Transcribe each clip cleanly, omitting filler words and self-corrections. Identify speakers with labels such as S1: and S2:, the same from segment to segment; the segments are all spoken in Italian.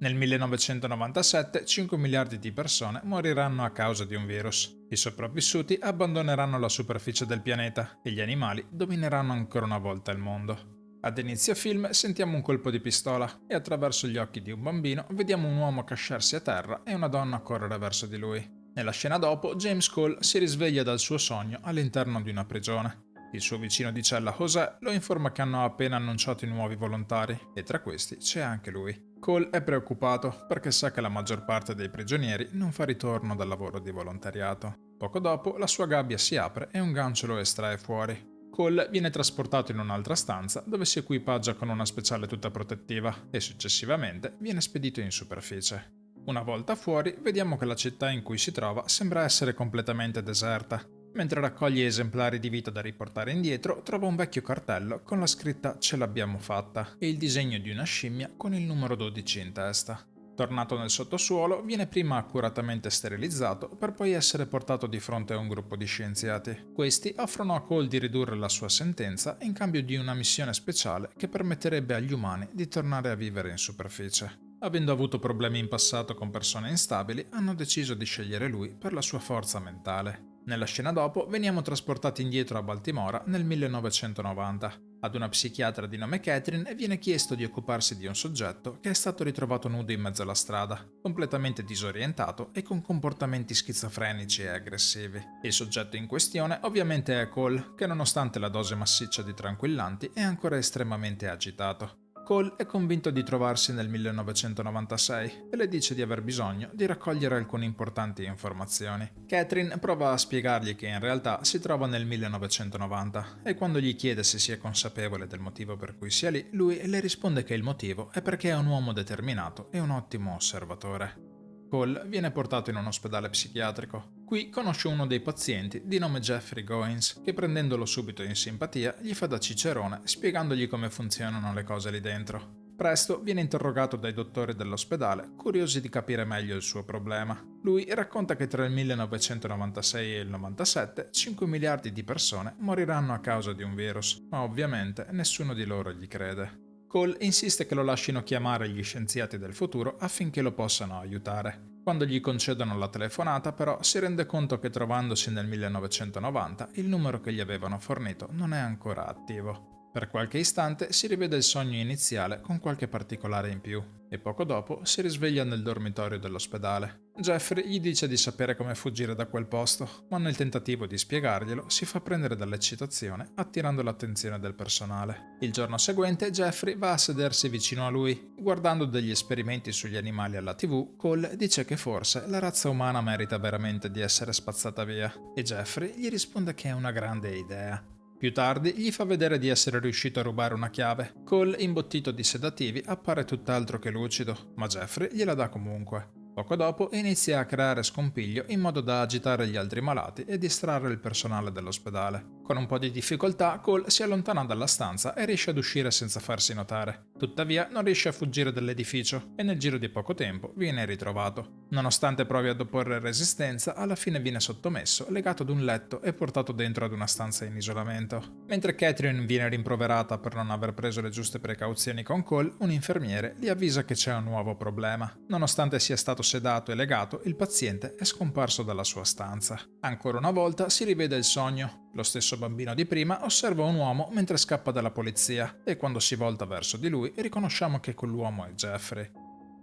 S1: Nel 1997 5 miliardi di persone moriranno a causa di un virus. I sopravvissuti abbandoneranno la superficie del pianeta e gli animali domineranno ancora una volta il mondo. Ad inizio film sentiamo un colpo di pistola e attraverso gli occhi di un bambino vediamo un uomo casciarsi a terra e una donna correre verso di lui. Nella scena dopo, James Cole si risveglia dal suo sogno all'interno di una prigione. Il suo vicino di cella José lo informa che hanno appena annunciato i nuovi volontari e tra questi c'è anche lui. Cole è preoccupato perché sa che la maggior parte dei prigionieri non fa ritorno dal lavoro di volontariato. Poco dopo la sua gabbia si apre e un gancio lo estrae fuori. Cole viene trasportato in un'altra stanza dove si equipaggia con una speciale tuta protettiva e successivamente viene spedito in superficie. Una volta fuori vediamo che la città in cui si trova sembra essere completamente deserta. Mentre raccoglie esemplari di vita da riportare indietro, trova un vecchio cartello con la scritta "Ce l'abbiamo fatta" e il disegno di una scimmia con il numero 12 in testa. Tornato nel sottosuolo, viene prima accuratamente sterilizzato per poi essere portato di fronte a un gruppo di scienziati. Questi offrono a Cole di ridurre la sua sentenza in cambio di una missione speciale che permetterebbe agli umani di tornare a vivere in superficie. Avendo avuto problemi in passato con persone instabili, hanno deciso di scegliere lui per la sua forza mentale. Nella scena dopo veniamo trasportati indietro a Baltimora nel 1990. Ad una psichiatra di nome Catherine viene chiesto di occuparsi di un soggetto che è stato ritrovato nudo in mezzo alla strada, completamente disorientato e con comportamenti schizofrenici e aggressivi. Il soggetto in questione ovviamente è Cole, che nonostante la dose massiccia di tranquillanti è ancora estremamente agitato. Cole è convinto di trovarsi nel 1996 e le dice di aver bisogno di raccogliere alcune importanti informazioni. Catherine prova a spiegargli che in realtà si trova nel 1990 e quando gli chiede se sia consapevole del motivo per cui sia lì, lui le risponde che il motivo è perché è un uomo determinato e un ottimo osservatore. Cole viene portato in un ospedale psichiatrico. Qui conosce uno dei pazienti di nome Jeffrey Goins, che prendendolo subito in simpatia gli fa da cicerone spiegandogli come funzionano le cose lì dentro. Presto viene interrogato dai dottori dell'ospedale, curiosi di capire meglio il suo problema. Lui racconta che tra il 1996 e il 97 5 miliardi di persone moriranno a causa di un virus, ma ovviamente nessuno di loro gli crede. Cole insiste che lo lasciino chiamare gli scienziati del futuro affinché lo possano aiutare. Quando gli concedono la telefonata, però, si rende conto che trovandosi nel 1990 il numero che gli avevano fornito non è ancora attivo. Per qualche istante si rivede il sogno iniziale con qualche particolare in più e poco dopo si risveglia nel dormitorio dell'ospedale. Jeffrey gli dice di sapere come fuggire da quel posto, ma nel tentativo di spiegarglielo si fa prendere dall'eccitazione, attirando l'attenzione del personale. Il giorno seguente Jeffrey va a sedersi vicino a lui. Guardando degli esperimenti sugli animali alla TV, Cole dice che forse la razza umana merita veramente di essere spazzata via, e Jeffrey gli risponde che è una grande idea. Più tardi gli fa vedere di essere riuscito a rubare una chiave. Cole, imbottito di sedativi, appare tutt'altro che lucido, ma Jeffrey gliela dà comunque. Poco dopo inizia a creare scompiglio in modo da agitare gli altri malati e distrarre il personale dell'ospedale. Con un po' di difficoltà, Cole si allontana dalla stanza e riesce ad uscire senza farsi notare. Tuttavia non riesce a fuggire dall'edificio e nel giro di poco tempo viene ritrovato. Nonostante provi ad opporre resistenza, alla fine viene sottomesso, legato ad un letto e portato dentro ad una stanza in isolamento. Mentre Catherine viene rimproverata per non aver preso le giuste precauzioni con Cole, un infermiere gli avvisa che c'è un nuovo problema. Nonostante sia stato sedato e legato, il paziente è scomparso dalla sua stanza. Ancora una volta si rivede il sogno. Lo stesso bambino di prima osserva un uomo mentre scappa dalla polizia e quando si volta verso di lui riconosciamo che quell'uomo è Jeffrey.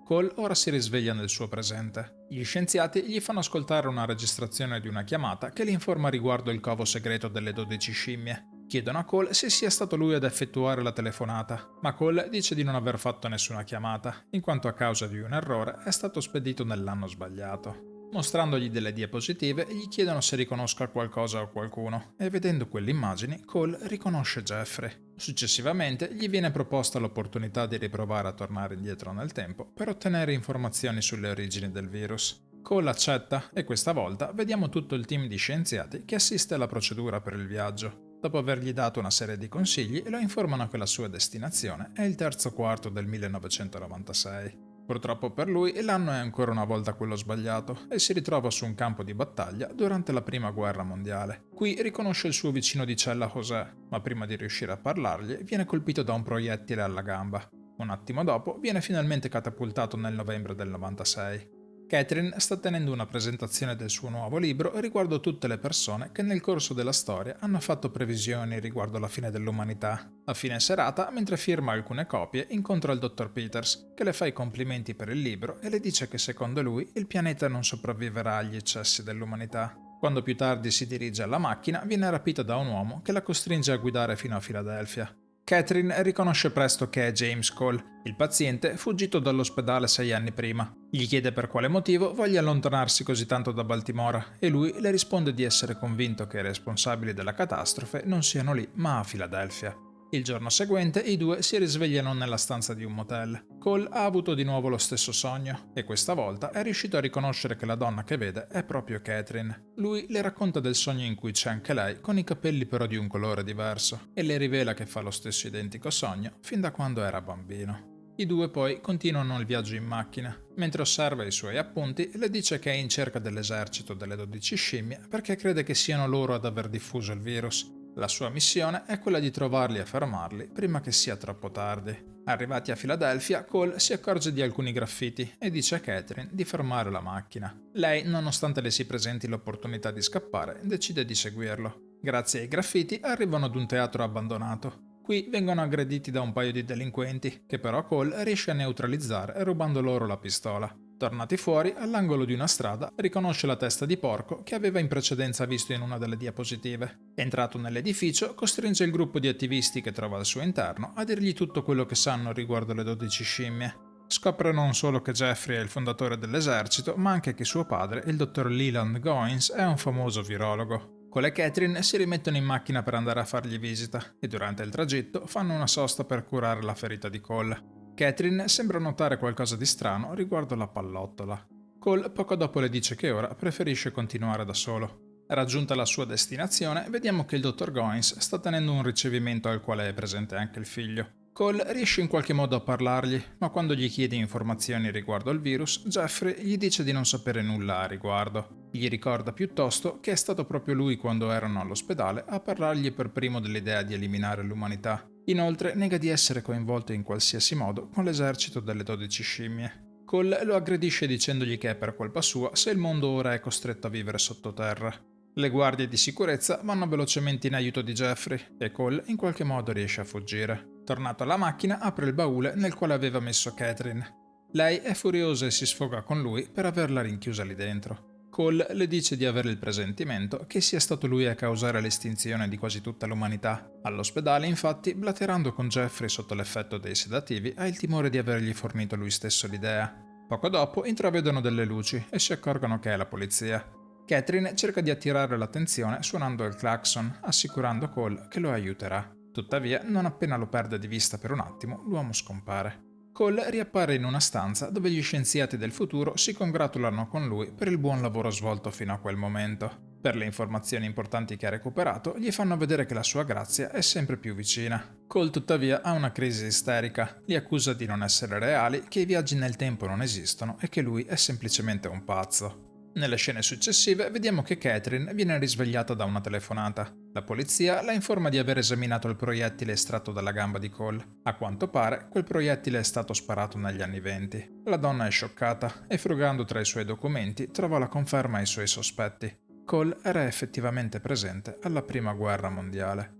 S1: Cole ora si risveglia nel suo presente. Gli scienziati gli fanno ascoltare una registrazione di una chiamata che li informa riguardo il covo segreto delle 12 scimmie. Chiedono a Cole se sia stato lui ad effettuare la telefonata, ma Cole dice di non aver fatto nessuna chiamata, in quanto a causa di un errore è stato spedito nell'anno sbagliato. Mostrandogli delle diapositive, gli chiedono se riconosca qualcosa o qualcuno, e vedendo quelle immagini, Cole riconosce Jeffrey. Successivamente gli viene proposta l'opportunità di riprovare a tornare indietro nel tempo per ottenere informazioni sulle origini del virus. Cole accetta e questa volta vediamo tutto il team di scienziati che assiste alla procedura per il viaggio. Dopo avergli dato una serie di consigli, lo informano che la sua destinazione è il terzo quarto del 1996. Purtroppo per lui, l'anno è ancora una volta quello sbagliato e si ritrova su un campo di battaglia durante la Prima Guerra Mondiale. Qui riconosce il suo vicino di cella José, ma prima di riuscire a parlargli viene colpito da un proiettile alla gamba. Un attimo dopo viene finalmente catapultato nel novembre del 96. Catherine sta tenendo una presentazione del suo nuovo libro riguardo tutte le persone che nel corso della storia hanno fatto previsioni riguardo la fine dell'umanità. A fine serata, mentre firma alcune copie, incontra il dottor Peters, che le fa i complimenti per il libro e le dice che secondo lui il pianeta non sopravviverà agli eccessi dell'umanità. Quando più tardi si dirige alla macchina, viene rapita da un uomo che la costringe a guidare fino a Filadelfia. Catherine riconosce presto che è James Cole, il paziente fuggito dall'ospedale 6 anni prima. Gli chiede per quale motivo voglia allontanarsi così tanto da Baltimora e lui le risponde di essere convinto che i responsabili della catastrofe non siano lì ma a Filadelfia. Il giorno seguente i due si risvegliano nella stanza di un motel. Cole ha avuto di nuovo lo stesso sogno e questa volta è riuscito a riconoscere che la donna che vede è proprio Catherine. Lui le racconta del sogno in cui c'è anche lei, con i capelli però di un colore diverso, e le rivela che fa lo stesso identico sogno fin da quando era bambino. I due poi continuano il viaggio in macchina. Mentre osserva i suoi appunti, le dice che è in cerca dell'esercito delle 12 scimmie perché crede che siano loro ad aver diffuso il virus. La sua missione è quella di trovarli e fermarli prima che sia troppo tardi. Arrivati a Filadelfia, Cole si accorge di alcuni graffiti e dice a Catherine di fermare la macchina. Lei, nonostante le si presenti l'opportunità di scappare, decide di seguirlo. Grazie ai graffiti arrivano ad un teatro abbandonato. Qui vengono aggrediti da un paio di delinquenti, che però Cole riesce a neutralizzare rubando loro la pistola. Tornati fuori, all'angolo di una strada, riconosce la testa di porco che aveva in precedenza visto in una delle diapositive. Entrato nell'edificio, costringe il gruppo di attivisti che trova al suo interno a dirgli tutto quello che sanno riguardo le 12 scimmie. Scopre non solo che Jeffrey è il fondatore dell'esercito, ma anche che suo padre, il dottor Leland Goins, è un famoso virologo. Cole e Catherine si rimettono in macchina per andare a fargli visita e durante il tragitto fanno una sosta per curare la ferita di Cole. Catherine sembra notare qualcosa di strano riguardo la pallottola. Cole poco dopo le dice che ora preferisce continuare da solo. Raggiunta la sua destinazione, vediamo che il dottor Goins sta tenendo un ricevimento al quale è presente anche il figlio. Cole riesce in qualche modo a parlargli, ma quando gli chiede informazioni riguardo al virus, Jeffrey gli dice di non sapere nulla a riguardo. Gli ricorda piuttosto che è stato proprio lui quando erano all'ospedale a parlargli per primo dell'idea di eliminare l'umanità. Inoltre nega di essere coinvolto in qualsiasi modo con l'esercito delle 12 scimmie. Cole lo aggredisce dicendogli che è per colpa sua se il mondo ora è costretto a vivere sottoterra. Le guardie di sicurezza vanno velocemente in aiuto di Jeffrey e Cole in qualche modo riesce a fuggire. Tornato alla macchina, apre il baule nel quale aveva messo Catherine. Lei è furiosa e si sfoga con lui per averla rinchiusa lì dentro. Cole le dice di avere il presentimento che sia stato lui a causare l'estinzione di quasi tutta l'umanità. All'ospedale, infatti, blaterando con Jeffrey sotto l'effetto dei sedativi, ha il timore di avergli fornito lui stesso l'idea. Poco dopo intravedono delle luci e si accorgono che è la polizia. Catherine cerca di attirare l'attenzione suonando il clacson, assicurando Cole che lo aiuterà. Tuttavia, non appena lo perde di vista per un attimo, l'uomo scompare. Cole riappare in una stanza dove gli scienziati del futuro si congratulano con lui per il buon lavoro svolto fino a quel momento. Per le informazioni importanti che ha recuperato, gli fanno vedere che la sua grazia è sempre più vicina. Cole tuttavia ha una crisi isterica, li accusa di non essere reali, che i viaggi nel tempo non esistono e che lui è semplicemente un pazzo. Nelle scene successive vediamo che Catherine viene risvegliata da una telefonata. La polizia la informa di aver esaminato il proiettile estratto dalla gamba di Cole. A quanto pare, quel proiettile è stato sparato negli anni 20. La donna è scioccata e frugando tra i suoi documenti trova la conferma ai suoi sospetti. Cole era effettivamente presente alla Prima Guerra Mondiale.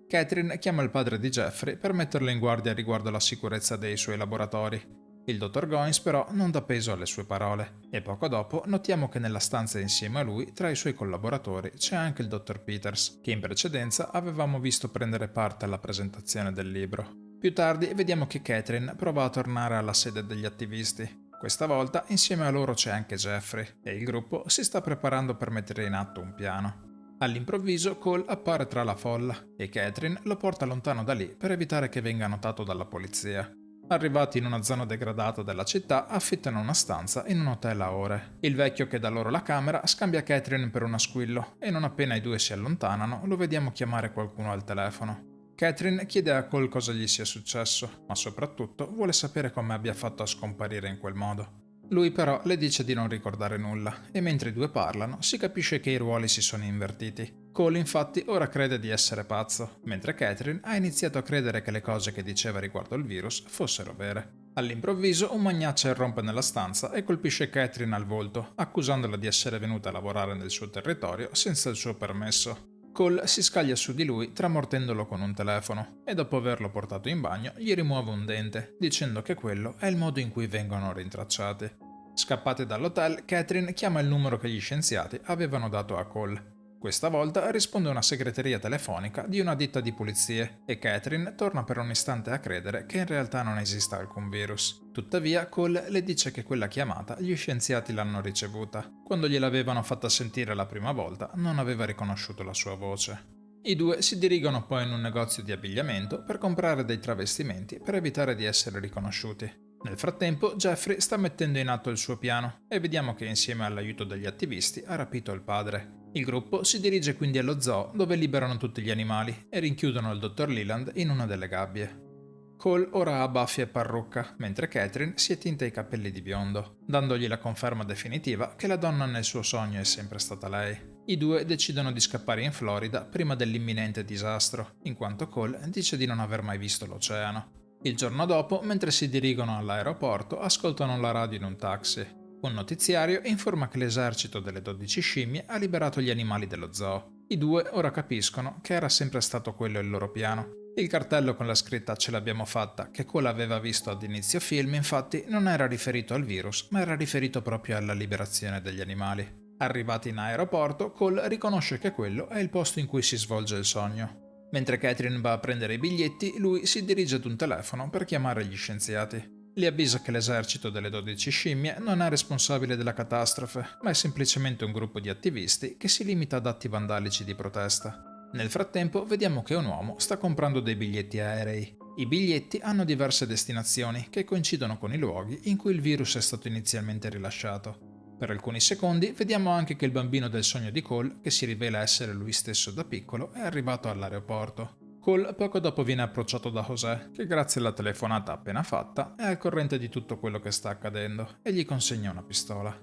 S1: Catherine chiama il padre di Jeffrey per metterlo in guardia riguardo alla sicurezza dei suoi laboratori. Il dottor Goins però non dà peso alle sue parole e poco dopo notiamo che nella stanza insieme a lui tra i suoi collaboratori c'è anche il dottor Peters, che in precedenza avevamo visto prendere parte alla presentazione del libro. Più tardi vediamo che Catherine prova a tornare alla sede degli attivisti. Questa volta insieme a loro c'è anche Jeffrey e il gruppo si sta preparando per mettere in atto un piano. All'improvviso Cole appare tra la folla e Catherine lo porta lontano da lì per evitare che venga notato dalla polizia. Arrivati in una zona degradata della città, affittano una stanza in un hotel a ore. Il vecchio che dà loro la camera scambia Catherine per una squillo e non appena i due si allontanano lo vediamo chiamare qualcuno al telefono. Catherine chiede a Cole cosa gli sia successo, ma soprattutto vuole sapere come abbia fatto a scomparire in quel modo. Lui però le dice di non ricordare nulla e mentre i due parlano si capisce che i ruoli si sono invertiti. Cole infatti ora crede di essere pazzo, mentre Catherine ha iniziato a credere che le cose che diceva riguardo il virus fossero vere. All'improvviso un magnaccio irrompe nella stanza e colpisce Catherine al volto, accusandola di essere venuta a lavorare nel suo territorio senza il suo permesso. Cole si scaglia su di lui tramortendolo con un telefono e dopo averlo portato in bagno gli rimuove un dente, dicendo che quello è il modo in cui vengono rintracciati. Scappati dall'hotel, Catherine chiama il numero che gli scienziati avevano dato a Cole. Questa volta risponde una segreteria telefonica di una ditta di pulizie e Catherine torna per un istante a credere che in realtà non esista alcun virus. Tuttavia Cole le dice che quella chiamata gli scienziati l'hanno ricevuta. Quando gliel'avevano fatta sentire la prima volta non aveva riconosciuto la sua voce. I due si dirigono poi in un negozio di abbigliamento per comprare dei travestimenti per evitare di essere riconosciuti. Nel frattempo Jeffrey sta mettendo in atto il suo piano e vediamo che insieme all'aiuto degli attivisti ha rapito il padre. Il gruppo si dirige quindi allo zoo dove liberano tutti gli animali e rinchiudono il dottor Leland in una delle gabbie. Cole ora ha baffi e parrucca, mentre Catherine si è tinta i capelli di biondo, dandogli la conferma definitiva che la donna nel suo sogno è sempre stata lei. I due decidono di scappare in Florida prima dell'imminente disastro, in quanto Cole dice di non aver mai visto l'oceano. Il giorno dopo, mentre si dirigono all'aeroporto, ascoltano la radio in un taxi. Un notiziario informa che l'esercito delle 12 scimmie ha liberato gli animali dello zoo. I due ora capiscono che era sempre stato quello il loro piano. Il cartello con la scritta "Ce l'abbiamo fatta", che Cole aveva visto ad inizio film, infatti non era riferito al virus, ma era riferito proprio alla liberazione degli animali. Arrivati in aeroporto, Cole riconosce che quello è il posto in cui si svolge il sogno. Mentre Catherine va a prendere i biglietti, lui si dirige ad un telefono per chiamare gli scienziati. Li avvisa che l'esercito delle 12 scimmie non è responsabile della catastrofe, ma è semplicemente un gruppo di attivisti che si limita ad atti vandalici di protesta. Nel frattempo vediamo che un uomo sta comprando dei biglietti aerei. I biglietti hanno diverse destinazioni che coincidono con i luoghi in cui il virus è stato inizialmente rilasciato. Per alcuni secondi vediamo anche che il bambino del sogno di Cole, che si rivela essere lui stesso da piccolo, è arrivato all'aeroporto. Cole poco dopo viene approcciato da José, che grazie alla telefonata appena fatta è al corrente di tutto quello che sta accadendo e gli consegna una pistola.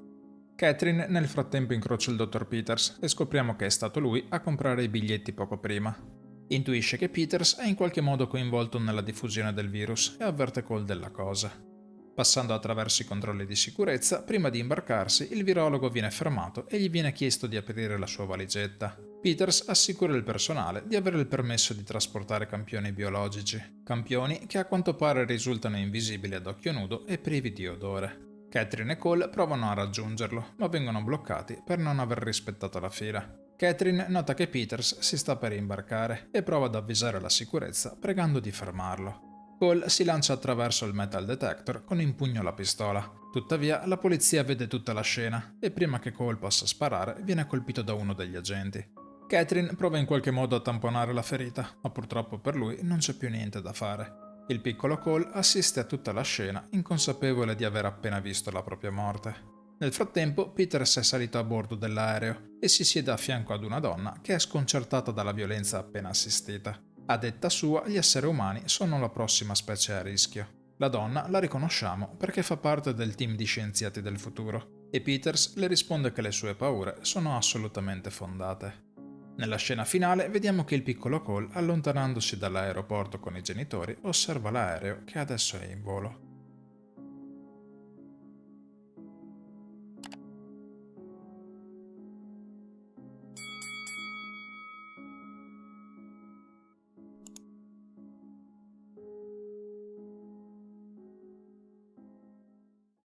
S1: Catherine nel frattempo incrocia il dottor Peters e scopriamo che è stato lui a comprare i biglietti poco prima. Intuisce che Peters è in qualche modo coinvolto nella diffusione del virus e avverte Cole della cosa. Passando attraverso i controlli di sicurezza, prima di imbarcarsi, il virologo viene fermato e gli viene chiesto di aprire la sua valigetta. Peters assicura il personale di avere il permesso di trasportare campioni biologici, campioni che a quanto pare risultano invisibili ad occhio nudo e privi di odore. Catherine e Cole provano a raggiungerlo, ma vengono bloccati per non aver rispettato la fila. Catherine nota che Peters si sta per imbarcare e prova ad avvisare la sicurezza pregando di fermarlo. Cole si lancia attraverso il metal detector con in pugno la pistola. Tuttavia, la polizia vede tutta la scena e prima che Cole possa sparare, viene colpito da uno degli agenti. Catherine prova in qualche modo a tamponare la ferita, ma purtroppo per lui non c'è più niente da fare. Il piccolo Cole assiste a tutta la scena, inconsapevole di aver appena visto la propria morte. Nel frattempo, Peters è salito a bordo dell'aereo e si siede a fianco ad una donna che è sconcertata dalla violenza appena assistita. A detta sua, gli esseri umani sono la prossima specie a rischio. La donna la riconosciamo perché fa parte del team di scienziati del futuro e Peters le risponde che le sue paure sono assolutamente fondate. Nella scena finale vediamo che il piccolo Cole, allontanandosi dall'aeroporto con i genitori, osserva l'aereo che adesso è in volo.